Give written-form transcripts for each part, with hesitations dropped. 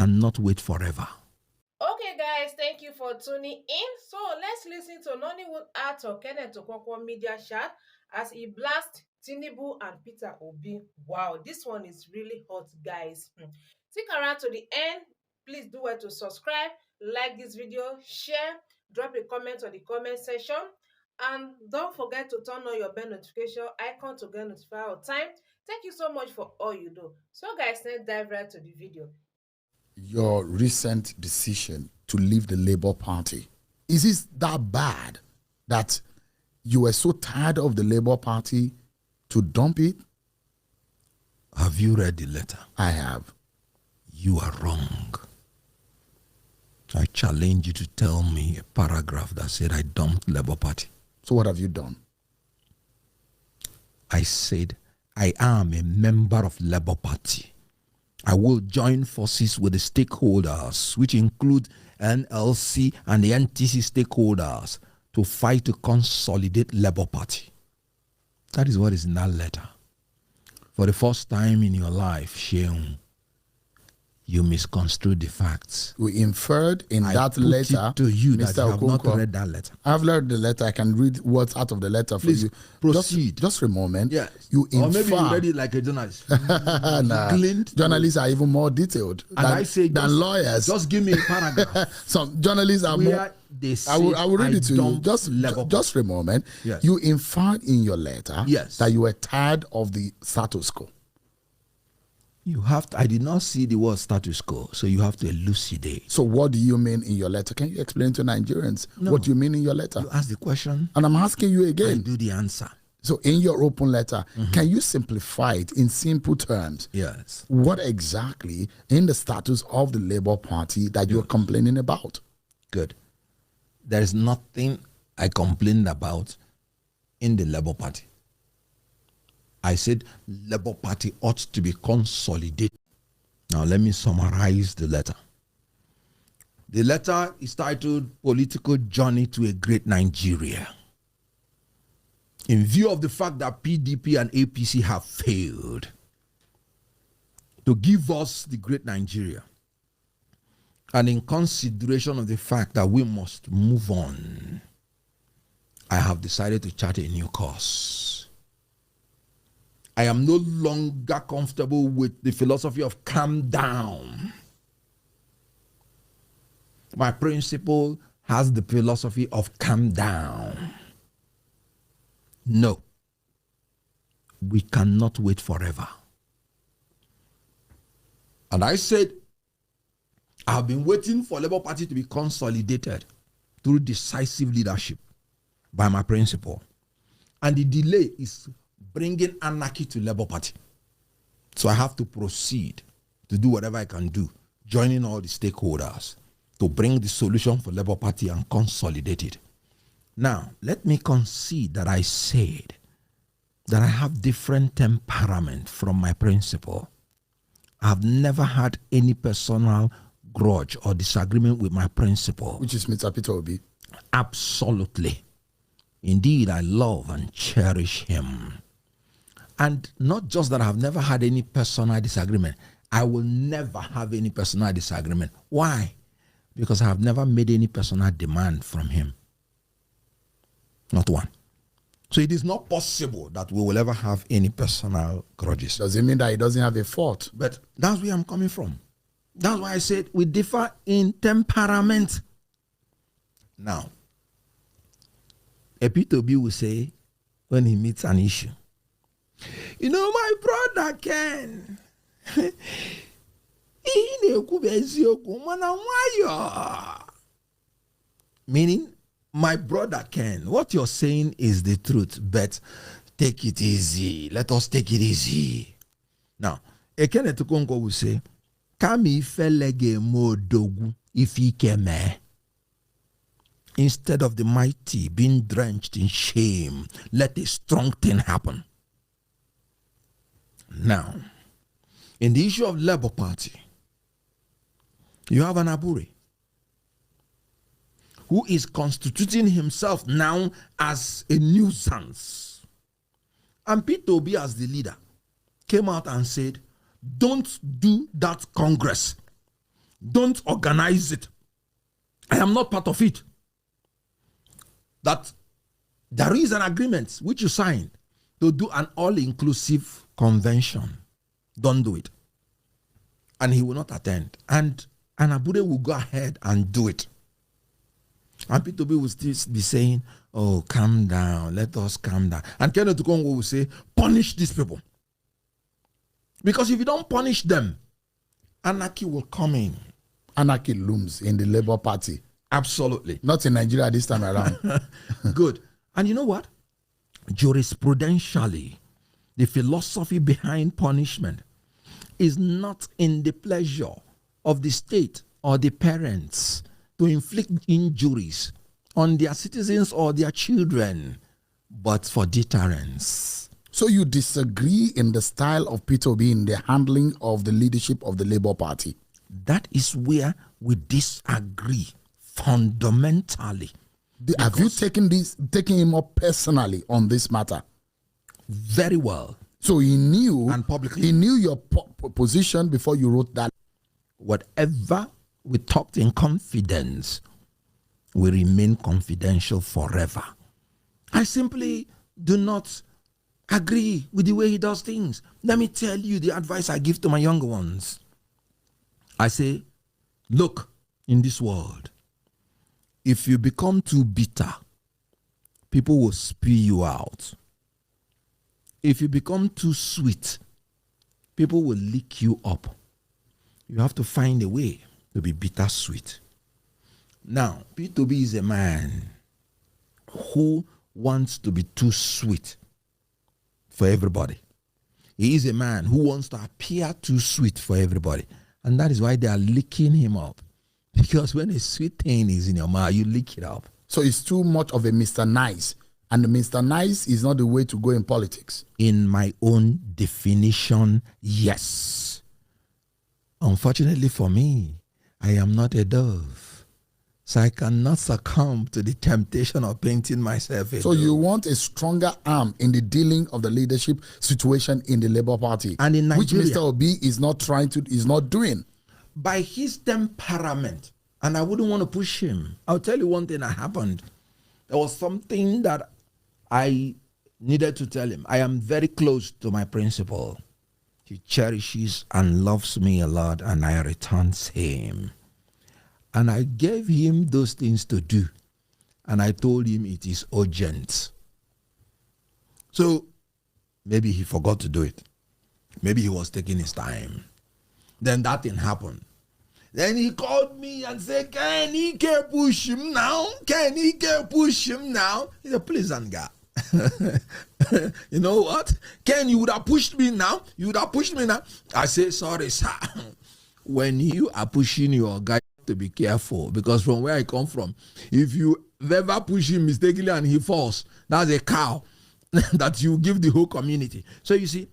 cannot wait forever. Okay, guys, thank you for tuning in. So let's listen to Nollywood actor Kenneth Okwonkwo media chat as he blasts TINUBU and Peter Obi. Wow, this one is really hot, guys. Stick around to the end. Please do well to subscribe, like this video, share, drop a comment on the comment section, and don't forget to turn on your bell notification icon to get notified all time. Thank you so much for all you do. So guys, let's dive right to the video. Your recent decision to leave the Labour Party, is it that bad that you were so tired of the Labour Party to dump it? Have you read the letter? I have. You are wrong. I challenge you to tell me a paragraph that said I dumped Labour Party. So what have you done? I said I am a member of Labour Party. I will join forces with the stakeholders, which include NLC and the NTC stakeholders, to fight to consolidate Labour Party. That is what is in that letter. For the first time in your life, Sheung, you misconstrued the facts. We inferred in I that put letter it to you Mr. that you have not Okonkwo, read that letter. I've read the letter. I can read what's out of the letter for Please you. proceed. Just for a moment. Yes. You Or maybe you infer. read it like a journalist. Nah, Gleaned. journalists are even more detailed And I say, than just, lawyers. just give me a paragraph. Some journalists are more. Where they say I will read it to you. dumped Labour Just for a moment. Yes. You inferred in your letter Yes. that you were tired of the status quo. You have to, I did not see the word status quo, so you have to elucidate. So what do you mean in your letter? Can you explain to Nigerians No. what you mean in your letter? You ask the question, And I'm asking you I again. do the answer. So in your open letter, can you simplify it in simple terms? Yes. What exactly in the status of the Labour Party that you're complaining about? Good. There is nothing I complained about in the Labour Party. I said Labour Party ought to be consolidated. Now let me summarize the letter. The letter is titled Political Journey to a Great Nigeria. In view of the fact that PDP and APC have failed to give us the great Nigeria, and in consideration of the fact that we must move on, I have decided to chart a new course. I am no longer comfortable with the philosophy of calm down. My principle has the philosophy of calm down. No, we cannot wait forever. And I said, I've been waiting for Labour Party to be consolidated through decisive leadership by my principle. And the delay is bringing anarchy to Labour Party. So I have to proceed to do whatever I can do, joining all the stakeholders to bring the solution for Labour Party and consolidate it. Now, let me concede that I said that I have different temperament from my principle. I've never had any personal grudge or disagreement with my principle. Which is Mr. Peter Obi. Absolutely. Indeed, I love and cherish him. And not just that I've never had any personal disagreement. I will never have any personal disagreement. Why? Because I have never made any personal demand from him. Not one. So it is not possible that we will ever have any personal grudges. Does it mean that he doesn't have a fault? But that's where I'm coming from. That's why I said we differ in temperament. Now, a P2B will say, when he meets an issue, you know, my brother Ken, meaning, my brother Ken, what you're saying is the truth, but take it easy. Let us take it easy. Now, Kenneth Okwonkwo will say, Kami felege mo dogu ifi keme. Instead of the mighty being drenched in shame, let a strong thing happen. Now, in the issue of Labour Party, you have an Abure who is constituting himself now as a nuisance. And Peter Obi, as the leader, came out and said, don't do that Congress. Don't organize it. I am not part of it. That there is an agreement which you signed to do an all-inclusive convention. Don't do it. And he will not attend. And Abude will go ahead and do it. And P2B will still be saying, oh, calm down, let us calm down. And Kenneth Okongwo will say, punish these people. Because if you don't punish them, anarchy will come in. Anarchy looms in the Labour Party. Absolutely. Not in Nigeria this time around. Good. And you know what? Jurisprudentially, the philosophy behind punishment is not in the pleasure of the state or the parents to inflict injuries on their citizens or their children, but for deterrence. So you disagree in the style of Peter Obi in the handling of the leadership of the Labour Party? That is where we disagree fundamentally. Have you taken him up personally on this matter? Very well. So he knew, and publicly, he knew your position before you wrote that. Whatever we talked in confidence will remain confidential forever. I simply do not agree with the way he does things. Let me tell you the advice I give to my younger ones. I say, look, in this world, if you become too bitter, people will spew you out. If you become too sweet, people will lick you up. You have to find a way to be bittersweet. Now, P2B is a man who wants to be too sweet for everybody. He is a man who wants to appear too sweet for everybody. And that is why they are licking him up. Because when a sweet thing is in your mouth, you lick it up. So it's too much of a Mr. Nice. And Mr. Nice is not the way to go in politics. In my own definition, yes. Unfortunately for me, I am not a dove. So I cannot succumb to the temptation of painting myself a dove. So you want a stronger arm in the dealing of the leadership situation in the Labour Party. And in Nigeria, which Mr. Obi is not doing. By his temperament, and I wouldn't want to push him. I'll tell you one thing that happened. There was something that I needed to tell him. I am very close to my principal. He cherishes and loves me a lot, and I return same. And I gave him those things to do. And I told him it is urgent. So maybe he forgot to do it. Maybe he was taking his time. Then that thing happened. Then he called me and said, can he push him now? Can he push him now? He's a pleasant guy. You know what? Ken, you would have pushed me now. You would have pushed me now. I say, sorry, sir. When you are pushing your guy, to be careful, because from where I come from, if you ever push him mistakenly and he falls, that's a cow that you give the whole community. So you see,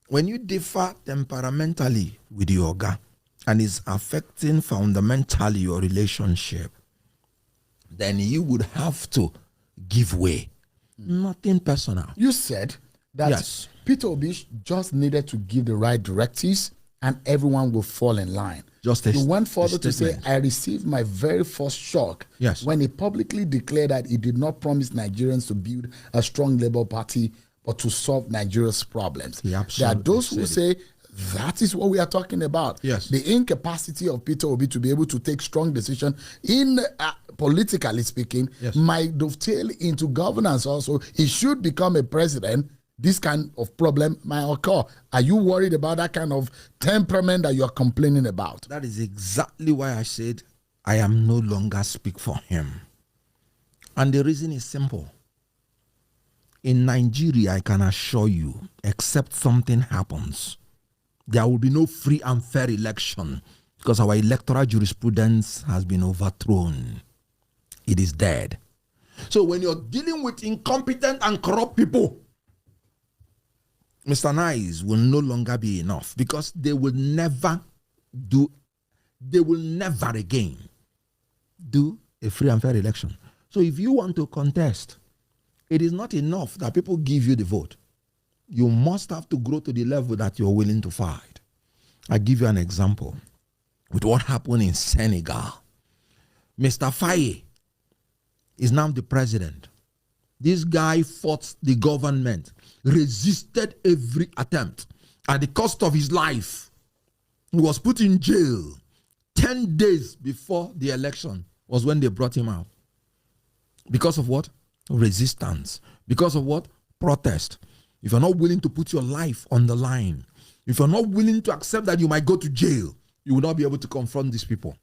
when you differ temperamentally with your guy and it's affecting fundamentally your relationship, then you would have to give way. Nothing personal. You said that yes, Peter Obi just needed to give the right directives and everyone will fall in line. You went further to say, I received my very first shock when he publicly declared that he did not promise Nigerians to build a strong Labour Party, but to solve Nigeria's problems. There are those who say that is what we are talking about. Yes. The incapacity of Peter Obi to be able to take strong decisions in politically speaking might dovetail into governance also. He should become a president. This kind of problem might occur. Are you worried about that kind of temperament that you are complaining about? That is exactly why I said I am no longer speak for him. And the reason is simple. In Nigeria, I can assure you, except something happens, there will be no free and fair election because our electoral jurisprudence has been overthrown. It is dead. So when you're dealing with incompetent and corrupt people, Mr. Nice will no longer be enough because they will never again do a free and fair election. So if you want to contest, it is not enough that people give you the vote. You must have to grow to the level that you're willing to fight. I give you an example. with what happened in Senegal. Mr. Faye is now the president. This guy fought the government, resisted every attempt. At the cost of his life, he was put in jail. 10 days before the election was when they brought him out. Because of what? Resistance. Because of what? Protest. If you're not willing to put your life on the line, if you're not willing to accept that you might go to jail, you will not be able to confront these people.